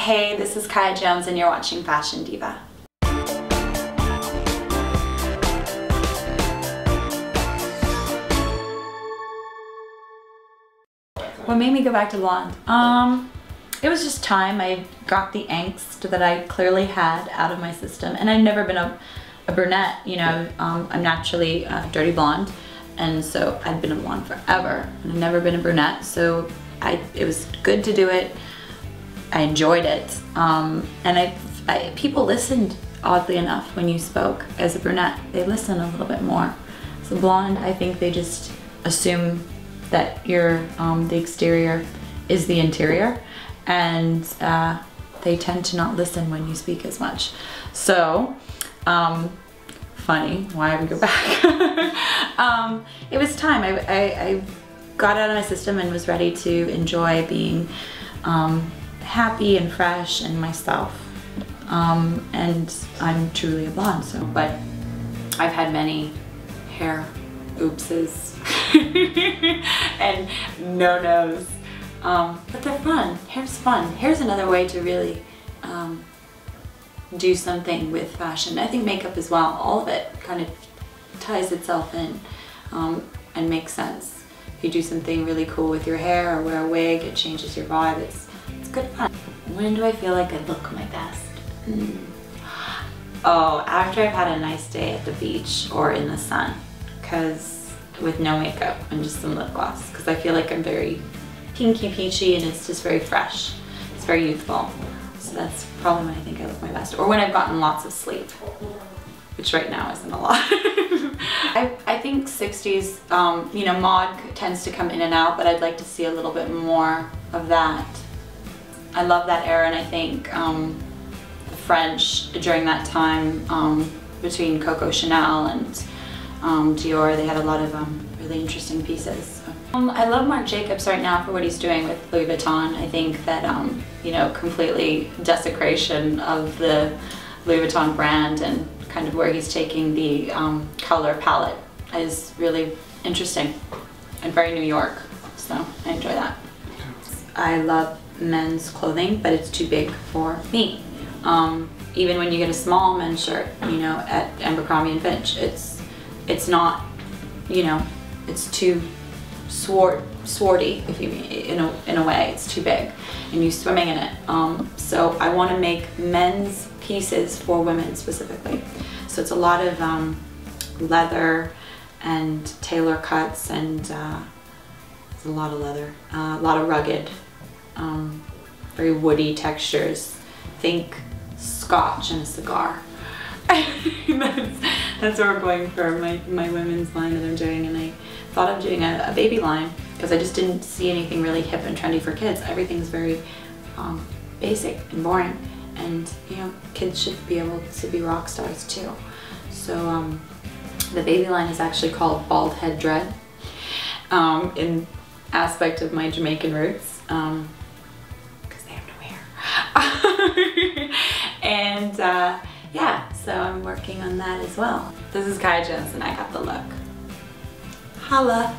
Hey, this is Kaya Jones and you're watching Fashion Diva. What made me go back to blonde? It was just time. I got the angst that I clearly had out of my system, and I've never been a brunette. You know, I'm naturally dirty blonde, and so I've been a blonde forever, and I've never been a brunette. So it was good to do it. I enjoyed it, and people listened, oddly enough, when you spoke as a brunette. They listen a little bit more. So blonde, I think they just assume that the exterior is the interior, and they tend to not listen when you speak as much. So, funny why I would go back. It was time. I got out of my system and was ready to enjoy being happy and fresh and myself. And I'm truly a blonde, so, but I've had many hair oopses and no-nos, but they're fun. Hair's fun. Hair's another way to really do something with fashion. I think makeup as well. All of it kind of ties itself in and makes sense. If you do something really cool with your hair or wear a wig, it changes your vibe. It's good fun. When do I feel like I look my best? Oh, after I've had a nice day at the beach or in the sun, with no makeup and just some lip gloss, because I feel like I'm very pinky peachy and it's just very fresh. It's very youthful. So that's probably when I think I look my best. Or when I've gotten lots of sleep, which right now isn't a lot. I think 60s, you know, mod tends to come in and out, but I'd like to see a little bit more of that. I love that era, and I think the French during that time, between Coco Chanel and Dior, they had a lot of really interesting pieces. I love Marc Jacobs right now for what he's doing with Louis Vuitton. I think that, you know, completely desecration of the Louis Vuitton brand and kind of where he's taking the color palette is really interesting and very New York, so I enjoy that. I love men's clothing, but it's too big for me. Even when you get a small men's shirt, you know, at Abercrombie & Fitch, it's not, you know, it's too swarty, if you mean, in a way. It's too big and you're swimming in it. So I want to make men's pieces for women specifically. So it's a lot of leather and tailor cuts, and it's a lot of leather, a lot of rugged, very woody textures. Think scotch and a cigar. That's what we're going for my women's line that I'm doing, and I thought of doing a baby line because I just didn't see anything really hip and trendy for kids. Everything's very basic and boring, and you know, kids should be able to be rock stars too. So the baby line is actually called Bald Head Dread, in aspect of my Jamaican roots, because they have no hair. And yeah, so I'm working on that as well. This is Kaya Jones and I got the look. Holla!